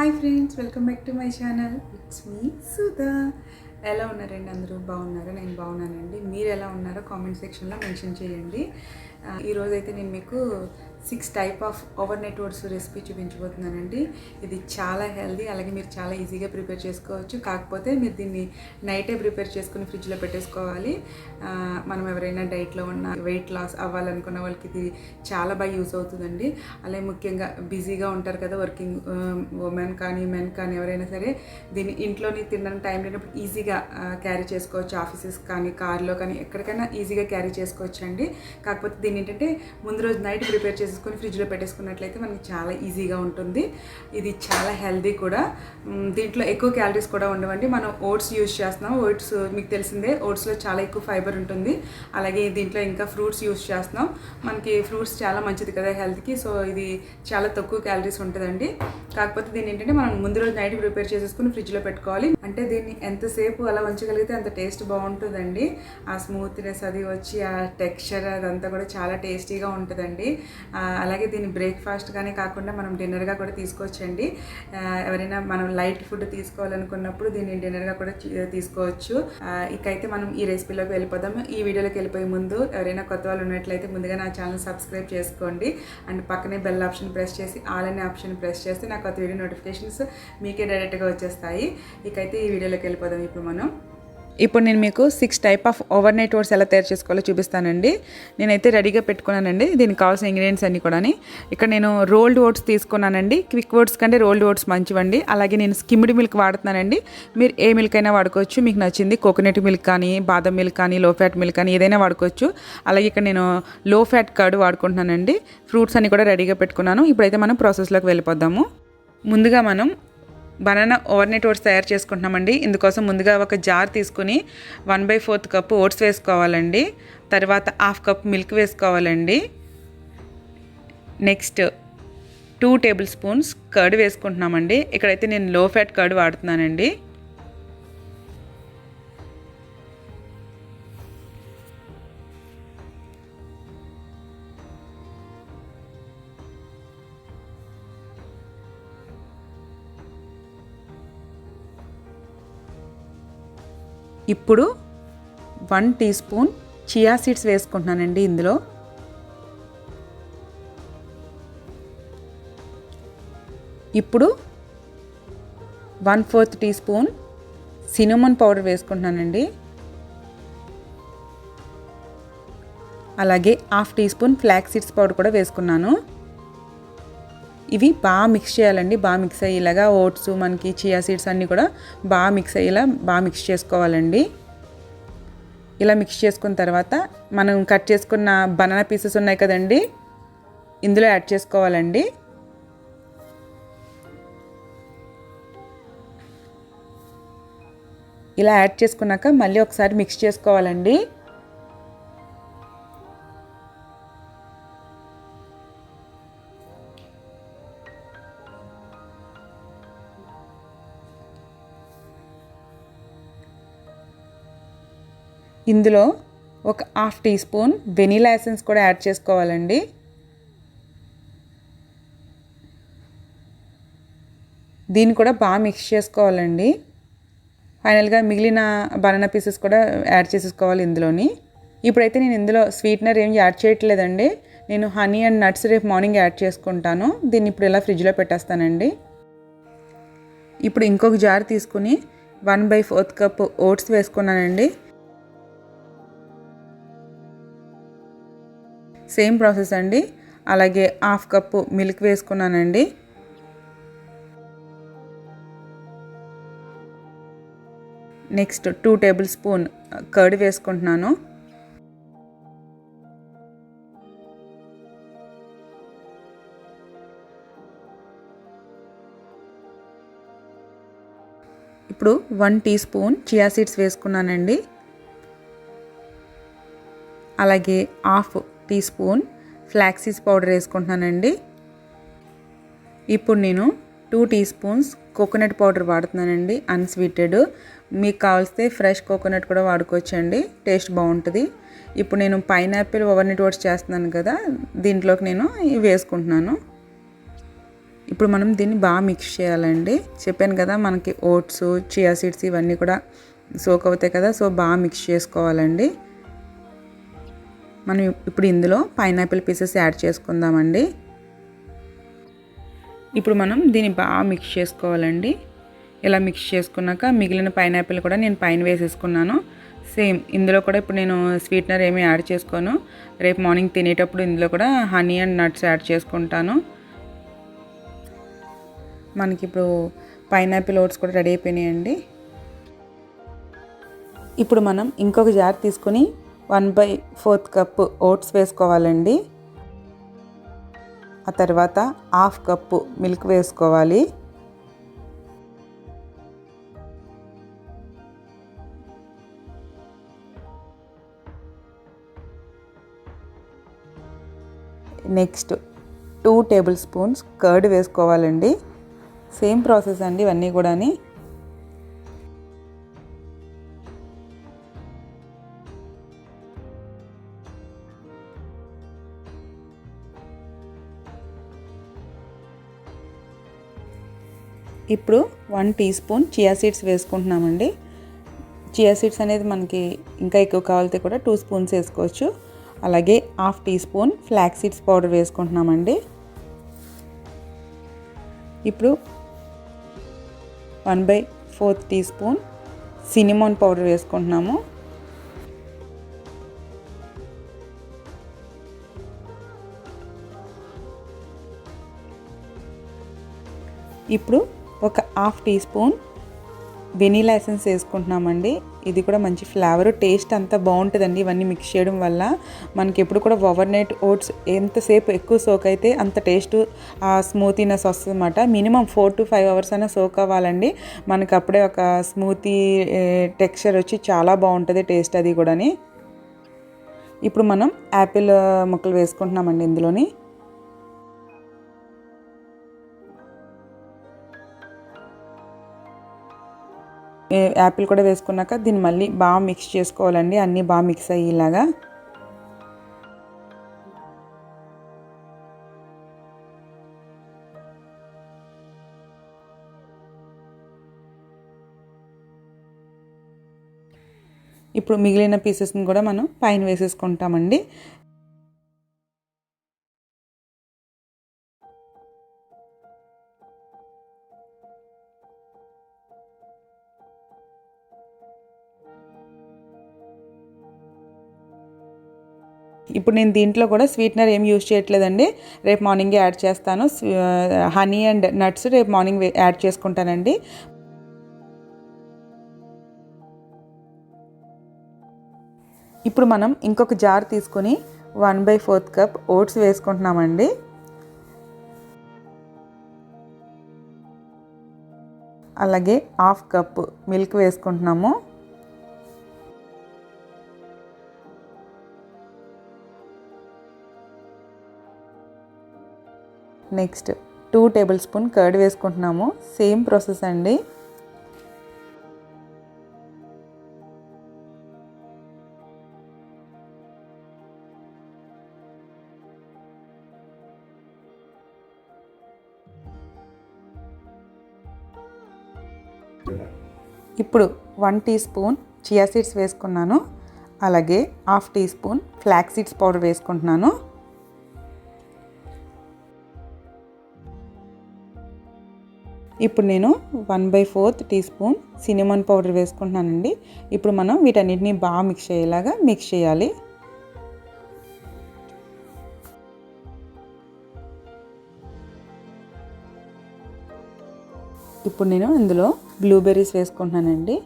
Hi friends, welcome back to my channel. It's me Sudha. ఎలా ఉన్నారండి? అందరూ బాగున్నారా? నేను బాగున్నానండి. మీరు ఎలా ఉన్నారో కామెంట్ సెక్షన్లో మెన్షన్ చేయండి. ఈరోజైతే నేను మీకు 6 type of overnight oats recipe చూపించబోతున్నానండి. ఇది చాలా హెల్దీ, అలాగే మీరు చాలా ఈజీగా ప్రిపేర్ చేసుకోవచ్చు. కాకపోతే మీరు దీన్ని నైటే ప్రిపేర్ చేసుకుని ఫ్రిడ్జ్లో పెట్టేసుకోవాలి. మనం ఎవరైనా డైట్లో ఉన్న, వెయిట్ లాస్ అవ్వాలనుకున్న వాళ్ళకి ఇది చాలా బాగా యూజ్ అవుతుందండి. అలాగే ముఖ్యంగా బిజీగా ఉంటారు కదా, వర్కింగ్ ఉమెన్ కానీ మెన్ కానీ ఎవరైనా సరే దీన్ని ఇంట్లోని తినడానికి టైం లేనప్పుడు ఈజీగా క్యారీ చేసుకోవచ్చు. ఆఫీసెస్ కానీ, కార్లో కానీ ఎక్కడికైనా ఈజీగా క్యారీ చేసుకోవచ్చు అండి. కాకపోతే దీన్ని ఏంటంటే ముందు రోజు నైట్ ప్రిపేర్ చేసుకొని ఫ్రిడ్జ్లో పెట్టేసుకున్నట్లయితే మనకి చాలా ఈజీగా ఉంటుంది. ఇది చాలా హెల్దీ కూడా. దీంట్లో ఎక్కువ క్యాలరీస్ కూడా ఉండవండి. మనం ఓట్స్ యూజ్ చేస్తున్నాం. ఓట్స్ మీకు తెలిసిందే, ఓట్స్లో చాలా ఎక్కువ ఫైబర్ ఉంటుంది. అలాగే దీంట్లో ఇంకా ఫ్రూట్స్ యూజ్ చేస్తున్నాం. మనకి ఫ్రూట్స్ చాలా మంచిది కదా హెల్త్కి. సో ఇది చాలా తక్కువ క్యాలరీస్ ఉంటుందండి. కాకపోతే దీన్ని ఏంటంటే మనం ముందు రోజు నైట్ ప్రిపేర్ చేసేసుకుని ఫ్రిడ్జ్లో పెట్టుకోవాలి. అంటే దీన్ని ఎంతసేపు అలా ఉంచగలిగితే అంత టేస్ట్ బాగుంటుందండి. ఆ స్మూత్నెస్ అది వచ్చి, ఆ టెక్స్చర్ అదంతా కూడా చాలా టేస్టీగా ఉంటుందండి. అలాగే దీన్ని బ్రేక్ఫాస్ట్గానే కాకుండా మనం డిన్నర్గా కూడా తీసుకోవచ్చండి. ఎవరైనా మనం లైట్ ఫుడ్ తీసుకోవాలనుకున్నప్పుడు దీన్ని డిన్నర్గా కూడా తీసుకోవచ్చు. ఇకైతే మనం ఈ రెసిపీలోకి వెళ్ళిపోదాము. ఈ వీడియోలోకి వెళ్ళిపోయే ముందు ఎవరైనా కొత్త వాళ్ళు ఉన్నట్లయితే ముందుగా నా ఛానల్ సబ్స్క్రైబ్ చేసుకోండి. అండ్ పక్కనే బెల్ ఆప్షన్ ప్రెస్ చేసి ఆల్ అనే ఆప్షన్ ప్రెస్ చేస్తే నాకు కొత్త వీడియో నోటిఫికేషన్స్ మీకే డైరెక్ట్గా వచ్చేస్తాయి. ఇకైతే ఈ వీడియోలోకి వెళ్ళిపోదాం. ఇప్పుడు నేను మీకు 6 type of overnight oats ఎలా తయారు చేసుకోవాలో చూపిస్తానండి. నేనైతే రెడీగా పెట్టుకున్నానండి. దీనికి కావాల్సిన ఇంగ్రీడియంట్స్ అన్నీ కూడా. ఇక్కడ నేను రోల్డ్ ఓట్స్ తీసుకున్నానండి. క్విక్ ఓట్స్ కంటే రోల్డ్ ఓట్స్ మంచివండి. అలాగే నేను స్కిమ్డ్ మిల్క్ వాడుతున్నానండి. మీరు ఏ మిల్క్ అయినా వాడుకోవచ్చు, మీకు నచ్చింది. కోకోనట్ మిల్క్ కానీ, బాదం మిల్క్ కానీ, లో ఫ్యాట్ మిల్క్ కానీ ఏదైనా వాడుకోవచ్చు. అలాగే ఇక్కడ నేను లో ఫ్యాట్ కర్డ్ వాడుకుంటున్నానండి. ఫ్రూట్స్ అన్నీ కూడా రెడీగా పెట్టుకున్నాను. ఇప్పుడైతే మనం ప్రాసెస్లోకి వెళ్ళిపోదాము. ముందుగా మనం బనానా ఓవర్ నైట్ ఓట్స్ తయారు చేసుకుంటున్నామండి. ఇందుకోసం ముందుగా ఒక జార్ తీసుకుని 1/4 కప్పు ఓట్స్ వేసుకోవాలండి. తర్వాత 1/2 కప్ మిల్క్ వేసుకోవాలండి. నెక్స్ట్ 2 టేబుల్ స్పూన్స్ కర్డ్ వేసుకుంటున్నామండి. ఇక్కడైతే నేను లో ఫ్యాట్ కర్డ్ వాడుతున్నానండి. ఇప్పుడు 1 టీ స్పూన్ చియా సీడ్స్ వేసుకుంటున్నానండి. ఇందులో ఇప్పుడు 1/4 టీ స్పూన్ సినమన్ పౌడర్ వేసుకుంటున్నానండి. అలాగే 1/2 teaspoon flax seeds powder కూడా వేసుకున్నాను. ఇవి బాగా మిక్స్ చేయాలండి. బాగా మిక్స్ అయ్యేలాగా ఓట్స్, మనకి చియా సీడ్స్ అన్నీ కూడా బాగా మిక్స్ అయ్యేలా బాగా మిక్స్ చేసుకోవాలండి. ఇలా మిక్స్ చేసుకున్న తర్వాత మనం కట్ చేసుకున్న బనానా పీసెస్ ఉన్నాయి కదండి, ఇందులో యాడ్ చేసుకోవాలండి. ఇలా యాడ్ చేసుకున్నాక మళ్ళీ ఒకసారి మిక్స్ చేసుకోవాలండి. ఇందులో ఒక 1/2 టీ స్పూన్ వెనిలా ఎసెన్స్ కూడా యాడ్ చేసుకోవాలండి. దీన్ని కూడా బాగా మిక్స్ చేసుకోవాలండి. ఫైనల్గా మిగిలిన బనానా పీసెస్ కూడా యాడ్ చేసేసుకోవాలి ఇందులోని. ఇప్పుడైతే నేను ఇందులో స్వీట్నర్ ఏం యాడ్ చేయట్లేదండి. నేను హనీ అండ్ నట్స్ రేపు మార్నింగ్ యాడ్ చేసుకుంటాను. దీన్ని ఇప్పుడు ఇలా ఫ్రిడ్జ్లో పెట్టేస్తానండి. ఇప్పుడు ఇంకొక జార్ తీసుకుని 1/4 కప్ ఓట్స్ వేసుకున్నానండి. సేమ్ ప్రాసెస్ అండి. అలాగే 1/2 కప్పు మిల్క్ వేసుకున్నానండి. నెక్స్ట్ 2 టేబుల్ స్పూన్ కర్డ్ వేసుకుంటున్నాను. ఇప్పుడు 1 టీ స్పూన్ చియా సీడ్స్ వేసుకున్నానండి. అలాగే 1/2 teaspoon flax seeds powder వేసుకుంటున్నానండి. ఇప్పుడు నేను 2 టీ స్పూన్స్ కోకోనట్ పౌడర్ వాడుతున్నానండి, అన్స్వీటెడ్. మీకు కావాల్సితే ఫ్రెష్ కోకోనట్ కూడా వాడుకోవచ్చండి, టేస్ట్ బాగుంటుంది. ఇప్పుడు నేను పైనాపిల్ ఓవర్ నైట్ ఓట్స్ చేస్తున్నాను కదా, దీంట్లోకి నేను ఇవి వేసుకుంటున్నాను. ఇప్పుడు మనం దీన్ని బాగా మిక్స్ చేయాలండి. చెప్పాను కదా మనకి ఓట్స్, చియా సీడ్స్ ఇవన్నీ కూడా సోక్ అవుతాయి కదా, సో బాగా మిక్స్ చేసుకోవాలండి. మనం ఇప్పుడు ఇందులో పైనాపిల్ పీసెస్ యాడ్ చేసుకుందామండి. ఇప్పుడు మనం దీన్ని బాగా మిక్స్ చేసుకోవాలండి. ఇలా మిక్స్ చేసుకున్నాక మిగిలిన పైనాపిల్ కూడా నేను పైన వేసేసుకున్నాను. సేమ్ ఇందులో కూడా ఇప్పుడు నేను స్వీట్నర్ ఏమీ యాడ్ చేసుకోను. రేపు మార్నింగ్ తినేటప్పుడు ఇందులో కూడా హనీ అండ్ నట్స్ యాడ్ చేసుకుంటాను. మనకి ఇప్పుడు పైనాపిల్ ఓట్స్ కూడా రెడీ అయిపోయినాయండి. ఇప్పుడు మనం ఇంకొక జార్ తీసుకొని 1/4 కప్పు ఓట్స్ వేసుకోవాలండి. ఆ తర్వాత 1/2 కప్పు మిల్క్ వేసుకోవాలి. నెక్స్ట్ 2 టేబుల్ స్పూన్స్ కర్డ్ వేసుకోవాలండి. సేమ్ ప్రాసెస్ అండి ఇవన్నీ కూడా. ఇప్పుడు 1 టీ స్పూన్ చియా సీడ్స్ వేసుకుంటున్నామండి. చియా సీడ్స్ అనేది మనకి ఇంకా ఎక్కువ కావాలితే కూడా 2 స్పూన్స్ వేసుకోవచ్చు. అలాగే 1/2 teaspoon flax seeds powder వేసుకుంటున్నామండి. ఇప్పుడు 1/4 టీ స్పూన్ సినిమన్ పౌడర్ వేసుకుంటున్నాము. ఇప్పుడు ఒక 1/2 టీ స్పూన్ వెనీలా ఎసెన్స్ వేసుకుంటున్నామండి. ఇది కూడా మంచి ఫ్లేవర్, టేస్ట్ అంతా బాగుంటుందండి. ఇవన్నీ మిక్స్ చేయడం వల్ల మనకి ఎప్పుడు కూడా ఓవర్ నైట్ ఓట్స్ ఎంతసేపు ఎక్కువ సోక్ అయితే అంత టేస్ట్ స్మూతీనెస్ వస్తుంది అన్నమాట. మినిమం 4 to 5 అవర్స్ అయినా సోక్ అవ్వాలండి. మనకు అప్పుడే ఒక స్మూతీ టెక్స్చర్ వచ్చి చాలా బాగుంటుంది టేస్ట్ అది కూడా. ఇప్పుడు మనం యాపిల్ ముక్కలు వేసుకుంటున్నామండి ఇందులోని. యాపిల్ కూడా వేసుకున్నాక దీన్ని మళ్ళీ బాగా మిక్స్ చేసుకోవాలండి. అన్నీ బాగా మిక్స్ అయ్యేలాగా. ఇప్పుడు మిగిలిన పీసెస్ని కూడా మనం పైన వేసేసుకుంటామండి. ఇప్పుడు నేను దీంట్లో కూడా స్వీట్నర్ ఏం యూజ్ చేయట్లేదండి. రేపు మార్నింగే యాడ్ చేస్తాను. హనీ అండ్ నట్స్ రేపు మార్నింగ్ యాడ్ చేసుకుంటానండి. ఇప్పుడు మనం ఇంకొక జార్ తీసుకొని 1/4 కప్ ఓట్స్ వేసుకుంటున్నామండి. అలాగే 1/2 కప్ మిల్క్ వేసుకుంటున్నాము. నెక్స్ట్ 2 టేబుల్ స్పూన్ కర్డ్ వేసుకుంటున్నాము. సేమ్ ప్రాసెస్ అండి. ఇప్పుడు 1 టీ స్పూన్ చియా సీడ్స్ వేసుకున్నాను. అలాగే 1/2 teaspoon flax seeds powder వేసుకుంటున్నాను. ఇప్పుడు నేను 1/4 టీ స్పూన్ సినిమన్ పౌడర్ వేసుకుంటున్నానండి. ఇప్పుడు మనం వీటన్నిటిని బాగా మిక్స్ అయ్యేలాగా మిక్స్ చేయాలి. ఇప్పుడు నేను ఇందులో బ్లూబెర్రీస్ వేసుకుంటున్నానండి.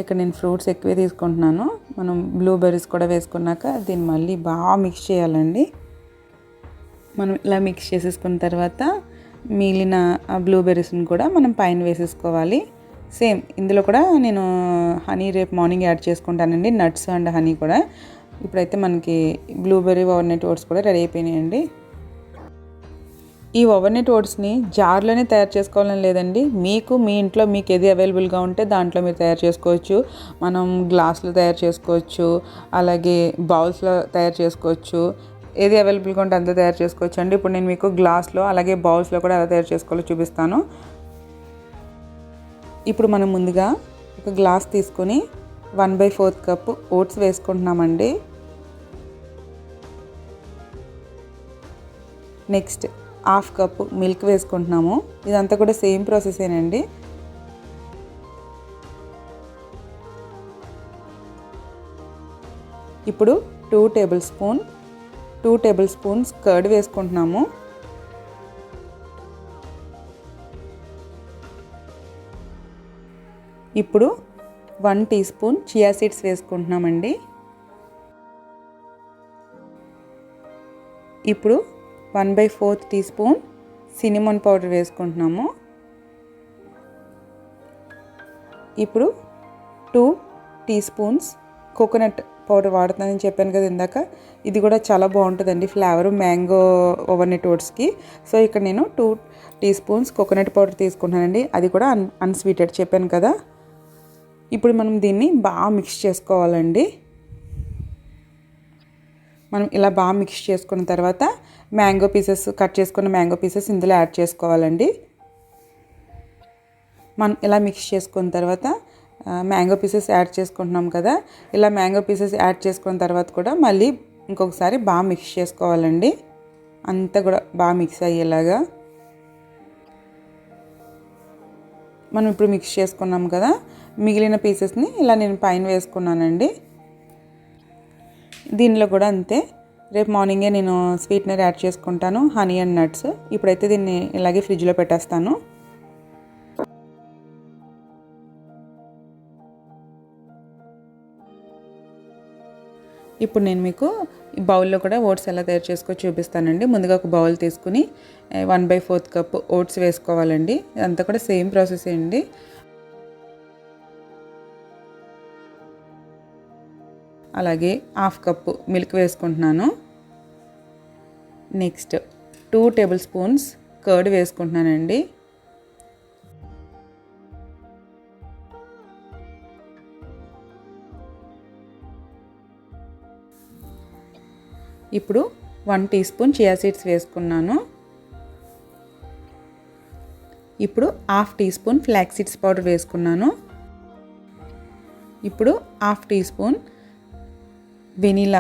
ఇక్కడ నేను ఫ్రూట్స్ ఎక్కువే తీసుకుంటున్నాను. మనం బ్లూబెర్రీస్ కూడా వేసుకున్నాక దీన్ని మళ్ళీ బాగా మిక్స్ చేయాలండి. మనం ఇలా మిక్స్ చేసేసుకున్న తర్వాత మిగిలిన బ్లూబెర్రీస్ని కూడా మనం పైన వేసేసుకోవాలి. సేమ్ ఇందులో కూడా నేను హనీ రేపు మార్నింగ్ యాడ్ చేసుకుంటానండి, నట్స్ అండ్ హనీ కూడా. ఇప్పుడైతే మనకి బ్లూబెర్రీ ఓవర్నైట్ ఓట్స్ కూడా రెడీ అయిపోయినాయండి. ఈ ఓవర్నైట్ ఓట్స్ని జార్లోనే తయారు చేసుకోవాలని లేదండి, మీకు మీ ఇంట్లో మీకు ఏది అవైలబుల్గా ఉంటే దాంట్లో మీరు తయారు చేసుకోవచ్చు. మనం గ్లాస్లో తయారు చేసుకోవచ్చు, అలాగే బౌల్స్లో తయారు చేసుకోవచ్చు. ఏది అవైలబుల్గా ఉంటే అంతా తయారు చేసుకోవచ్చు అండి. ఇప్పుడు నేను మీకు గ్లాస్లో అలాగే బౌల్స్లో కూడా ఎలా తయారు చేసుకోవాలో చూపిస్తాను. ఇప్పుడు మనం ముందుగా ఒక గ్లాస్ తీసుకొని 1/4 కప్పు ఓట్స్ వేసుకుంటున్నామండి. నెక్స్ట్ 1/2 కప్పు మిల్క్ వేసుకుంటున్నాము. ఇదంతా కూడా సేమ్ ప్రాసెసేనండి. ఇప్పుడు 2 టేబుల్ స్పూన్స్ కర్డ్ వేసుకుంటున్నాము. ఇప్పుడు 1 టీ స్పూన్ చియా సీడ్స్ వేసుకుంటున్నామండి. ఇప్పుడు 1/4 టీ స్పూన్ సినిమన్ పౌడర్ వేసుకుంటున్నాము. ఇప్పుడు 2 టీ స్పూన్స్ కోకోనట్ పౌడర్ వాడుతున్నానని చెప్పాను కదా ఇందాక. ఇది కూడా చాలా బాగుంటుందండి ఫ్లేవరు మ్యాంగో ఓవర్నైట్ ఓట్స్కి. సో ఇక్కడ నేను 2 టీ స్పూన్స్ కోకోనట్ పౌడర్ తీసుకుంటున్నానండి. అది కూడా అన్స్వీటెడ్ చెప్పాను కదా. ఇప్పుడు మనం దీన్ని బాగా మిక్స్ చేసుకోవాలండి. మనం ఇలా బాగా మిక్స్ చేసుకున్న తర్వాత కట్ చేసుకున్న మ్యాంగో పీసెస్ ఇందులో యాడ్ చేసుకోవాలండి. మనం ఇలా మిక్స్ చేసుకున్న తర్వాత మ్యాంగో పీసెస్ యాడ్ చేసుకుంటున్నాం కదా. ఇలా మ్యాంగో పీసెస్ యాడ్ చేసుకున్న తర్వాత కూడా మళ్ళీ ఇంకొకసారి బాగా మిక్స్ చేసుకోవాలండి. అంతా కూడా బాగా మిక్స్ అయ్యేలాగా మనం ఇప్పుడు మిక్స్ చేసుకున్నాం కదా. మిగిలిన పీసెస్ని ఇలా నేను పైన వేసుకున్నానండి. దీనిలో కూడా అంతే, రేపు మార్నింగే నేను స్వీట్నర్ యాడ్ చేసుకుంటాను, హనీ అండ్ నట్స్. ఇప్పుడైతే దీన్ని ఇలాగే ఫ్రిడ్జ్లో పెట్టేస్తాను. ఇప్పుడు నేను మీకు ఈ బౌల్లో కూడా ఓట్స్ ఎలా తయారు చేసుకో చూపిస్తానండి. ముందుగా ఒక బౌల్ తీసుకుని 1/4 కప్ ఓట్స్ వేసుకోవాలండి. ఇదంతా కూడా సేమ్ ప్రాసెస్ అండి. అలాగే 1/2 కప్పు మిల్క్ వేసుకుంటున్నాను. నెక్స్ట్ 2 టేబుల్ స్పూన్స్ కర్డ్ వేసుకుంటున్నానండి. ఇప్పుడు 1 టీ స్పూన్ చియా సీడ్స్ వేసుకున్నాను. ఇప్పుడు 1/2 teaspoon flax seeds powder వేసుకున్నాను. ఇప్పుడు 1/2 టీ స్పూన్ వెనీలా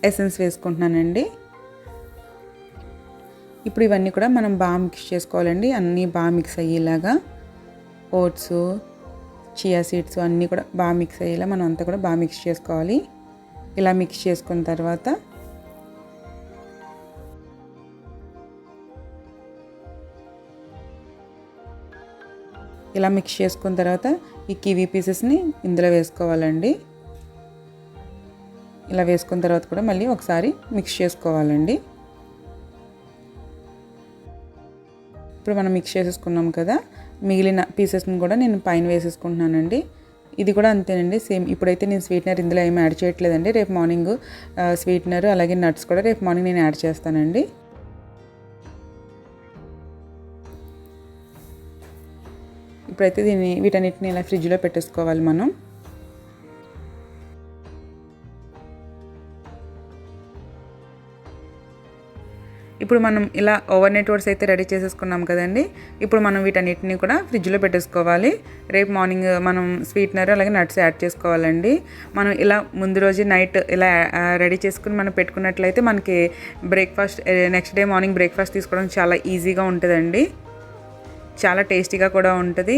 ఎసెన్స్ వేసుకుంటున్నానండి. ఇప్పుడు ఇవన్నీ కూడా మనం బాగా మిక్స్ చేసుకోవాలండి. అన్నీ బాగా మిక్స్ అయ్యేలాగా ఓట్స్, చియా సీడ్స్ అన్నీ కూడా బాగా మిక్స్ అయ్యేలా మనం అంతా కూడా బాగా మిక్స్ చేసుకోవాలి. ఇలా మిక్స్ చేసుకున్న తర్వాత ఈ కివీ పీసెస్ని ఇందులో వేసుకోవాలండి. ఇలా వేసుకున్న తర్వాత కూడా మళ్ళీ ఒకసారి మిక్స్ చేసుకోవాలండి. ఇప్పుడు మనం మిక్స్ చేసేసుకున్నాం కదా, మిగిలిన పీసెస్ని కూడా నేను పైన వేసేసుకుంటున్నానండి. ఇది కూడా అంతేనండి సేమ్. ఇప్పుడైతే నేను స్వీట్నర్ ఇందులో ఏమి యాడ్ చేయట్లేదండి. రేపు మార్నింగ్ స్వీట్నర్ అలాగే నట్స్ కూడా రేపు మార్నింగ్ నేను యాడ్ చేస్తానండి. ఇప్పుడైతే వీటన్నిటిని ఇలా ఫ్రిడ్జ్లో పెట్టేసుకోవాలి మనం. ఇప్పుడు మనం ఇలా ఓవర్నైట్ ఓట్స్ అయితే రెడీ చేసేసుకున్నాం కదండి. ఇప్పుడు మనం వీటన్నిటిని కూడా ఫ్రిడ్జ్లో పెట్టేసుకోవాలి. రేపు మార్నింగ్ మనం స్వీట్నర్ అలాగే నట్స్ యాడ్ చేసుకోవాలండి. మనం ఇలా ముందు రోజు నైట్ ఇలా రెడీ చేసుకుని మనం పెట్టుకున్నట్లయితే మనకి నెక్స్ట్ డే మార్నింగ్ బ్రేక్ఫాస్ట్ తీసుకోవడం చాలా ఈజీగా ఉంటుందండి. చాలా టేస్టీగా కూడా ఉంటుంది.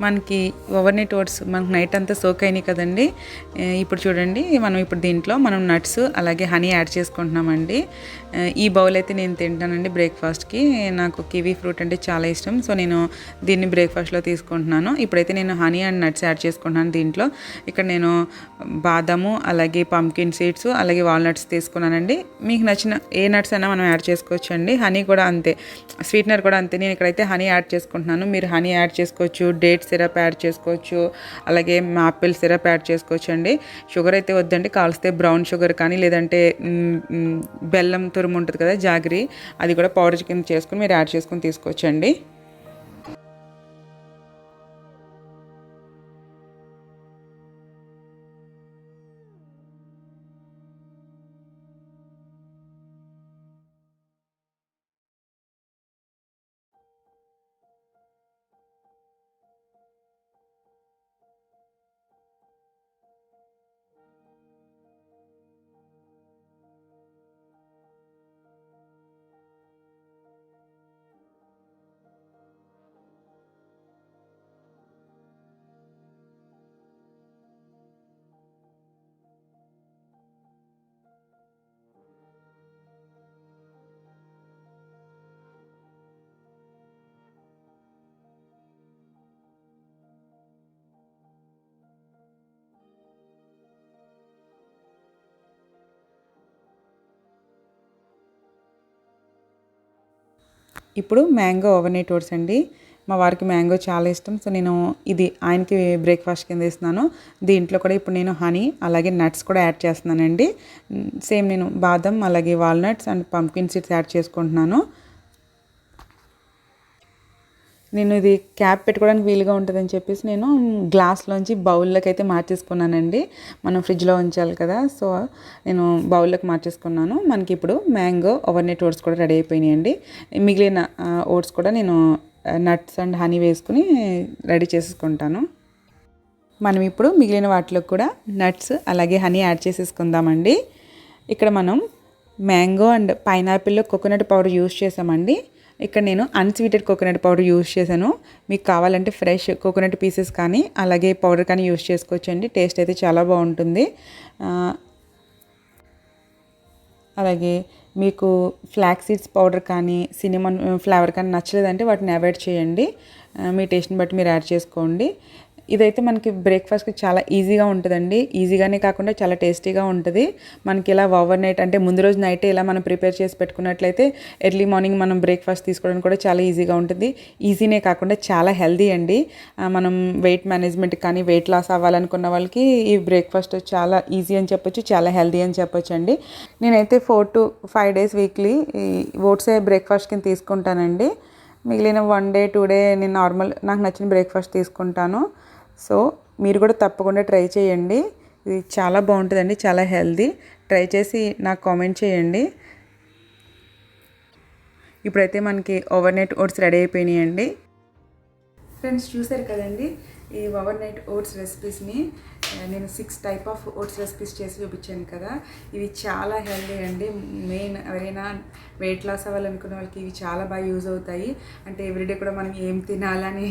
మనకి ఓవర్నైట్ ఓట్స్ మనకు నైట్ అంతా సోక్ అయినాయి కదండి. ఇప్పుడు చూడండి మనం ఇప్పుడు దీంట్లో మనం నట్స్ అలాగే హనీ యాడ్ చేసుకుంటున్నామండి. ఈ బౌల్ అయితే నేను తింటానండి బ్రేక్ఫాస్ట్కి. నాకు కివీ ఫ్రూట్ అంటే చాలా ఇష్టం. సో నేను దీన్ని బ్రేక్ఫాస్ట్లో తీసుకుంటున్నాను. ఇప్పుడైతే నేను హనీ అండ్ నట్స్ యాడ్ చేసుకుంటున్నాను దీంట్లో. ఇక్కడ నేను బాదము అలాగే పంకిన్ సీడ్స్ అలాగే వాల్నట్స్ తీసుకున్నానండి. మీకు నచ్చిన ఏ నట్స్ అయినా మనం యాడ్ చేసుకోవచ్చు అండి. హనీ కూడా అంతే, స్వీట్నర్ కూడా అంతే. నేను ఇక్కడైతే హనీ యాడ్ చేసుకుంటున్నాను. మీరు హనీ యాడ్ చేసుకోవచ్చు, డేట్ సిరప్ యాడ్ చేసుకోవచ్చు, అలాగే మాపిల్ సిరప్ యాడ్ చేసుకోవచ్చు అండి. షుగర్ అయితే వద్దండి, కాల్స్తే బ్రౌన్ షుగర్ కానీ లేదంటే బెల్లం తురుము ఉంటుంది కదా జాగరి, అది కూడా పౌడర్ కింద చేసుకుని మీరు యాడ్ చేసుకుని తీసుకోవచ్చండి. ఇప్పుడు మ్యాంగో ఓవర్నైట్ ఓట్స్ అండి. మా వారికి మ్యాంగో చాలా ఇష్టం. సో నేను ఇది ఆయనకి బ్రేక్ఫాస్ట్ కింద ఇస్తున్నాను. దీంట్లో కూడా ఇప్పుడు నేను హనీ అలాగే నట్స్ కూడా యాడ్ చేస్తున్నానండి. సేమ్ నేను బాదం అలాగే walnuts and pumpkin seeds add చేసుకుంటున్నాను. నేను ఇది క్యాప్ పెట్టుకోవడానికి వీలుగా ఉంటుందని చెప్పేసి నేను గ్లాస్లోంచి బౌల్లోకి అయితే మార్చేసుకున్నానండి. మనం ఫ్రిడ్జ్లో ఉంచాలి కదా, సో నేను బౌల్లోకి మార్చేసుకున్నాను. మనకి ఇప్పుడు మ్యాంగో ఓవర్నైట్ ఓట్స్ కూడా రెడీ అయిపోయినాయండి. మిగిలిన ఓట్స్ కూడా నేను నట్స్ అండ్ హనీ వేసుకుని రెడీ చేసుకుంటాను. మనం ఇప్పుడు మిగిలిన వాటిలో కూడా నట్స్ అలాగే హనీ యాడ్ చేసేసుకుందామండి. ఇక్కడ మనం మ్యాంగో అండ్ పైనాపిల్లో కోకోనట్ పౌడర్ యూస్ చేసామండి. ఇక్కడ నేను అన్స్వీటెడ్ కోకోనట్ పౌడర్ యూస్ చేశాను. మీకు కావాలంటే ఫ్రెష్ కోకోనట్ పీసెస్ కానీ అలాగే పౌడర్ కానీ యూస్ చేసుకోవచ్చండి. టేస్ట్ అయితే చాలా బాగుంటుంది. అలాగే మీకు ఫ్లాక్ సీడ్స్ పౌడర్ కానీ సినిమన్ ఫ్లేవర్ కానీ నచ్చలేదంటే వాటిని అవాయిడ్ చేయండి. మీ టేస్ట్ని బట్టి మీరు యాడ్ చేసుకోండి. ఇదైతే మనకి బ్రేక్ఫాస్ట్కి చాలా ఈజీగా ఉంటుందండి. ఈజీగానే కాకుండా చాలా టేస్టీగా ఉంటుంది. మనకి ఇలా ఓవర్ నైట్ అంటే ముందు రోజు నైటే ఇలా మనం ప్రిపేర్ చేసి పెట్టుకున్నట్లయితే ఎర్లీ మార్నింగ్ మనం బ్రేక్ఫాస్ట్ తీసుకోవడానికి కూడా చాలా ఈజీగా ఉంటుంది. ఈజీనే కాకుండా చాలా హెల్దీ అండి. మనం వెయిట్ మేనేజ్మెంట్ కానీ వెయిట్ లాస్ అవ్వాలనుకున్న వాళ్ళకి ఈ బ్రేక్ఫాస్ట్ చాలా ఈజీ అని చెప్పొచ్చు, చాలా హెల్దీ అని చెప్పొచ్చు అండి. నేనైతే 4 to 5 days వీక్లీ ఓట్సే బ్రేక్ఫాస్ట్ కింద తీసుకుంటానండి. మిగిలిన 1 day 2 day నేను నార్మల్ నాకు నచ్చిన బ్రేక్ఫాస్ట్ తీసుకుంటాను. సో మీరు కూడా తప్పకుండా ట్రై చేయండి. ఇది చాలా బాగుంటుందండి, చాలా హెల్దీ. ట్రై చేసి నాకు కామెంట్ చేయండి. ఇప్పుడైతే మనకి ఓవర్నైట్ ఓట్స్ రెడీ అయిపోయినాయండి. ఫ్రెండ్స్ చూసారు కదండి ఈ ఓవర్నైట్ ఓట్స్ రెసిపీస్ని. నేను 6 type ఆఫ్ ఓట్స్ రెసిపీస్ చేసి చూపించాను కదా. ఇవి చాలా హెల్దీ అండి. మెయిన్ ఎవరైనా వెయిట్ లాస్ అవ్వాలనుకునే వాళ్ళకి ఇవి చాలా బాగా యూజ్ అవుతాయి. అంటే ఎవ్రీడే కూడా మనం ఏం తినాలని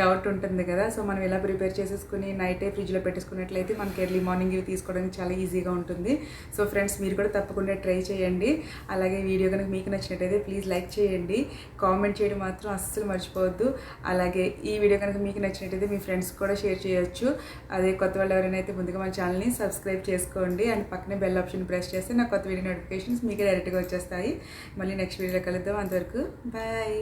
డౌట్ ఉంటుంది కదా. సో మనం ఇలా ప్రిపేర్ చేసేసుకుని నైటే ఫ్రిడ్జ్లో పెట్టేసుకున్నట్లయితే మనకి ఎర్లీ మార్నింగ్ ఇవి తీసుకోవడానికి చాలా ఈజీగా ఉంటుంది. సో ఫ్రెండ్స్ మీరు కూడా తప్పకుండా ట్రై చేయండి. అలాగే వీడియో కనుక మీకు నచ్చినట్టయితే ప్లీజ్ లైక్ చేయండి, కామెంట్ చేయడం మాత్రం అస్సలు మర్చిపోవద్దు. అలాగే ఈ వీడియో కనుక మీకు నచ్చినట్టయితే మీ ఫ్రెండ్స్ కూడా షేర్ చేయొచ్చు. అదే కొత్త వాళ్ళు ఎవరైనా అయితే ముందుగా మన ఛానల్ని సబ్స్క్రైబ్ చేసుకోండి అండ్ పక్కనే బెల్ ఆప్షన్ ప్రెస్ చేస్తే నాకు కొత్త వీడియో నోటిఫికేషన్స్ మీకే డైరెక్ట్గా వచ్చేస్తాయి. మళ్ళీ నెక్స్ట్ వీడియోలో కలుద్దాం. అంతవరకు బాయ్.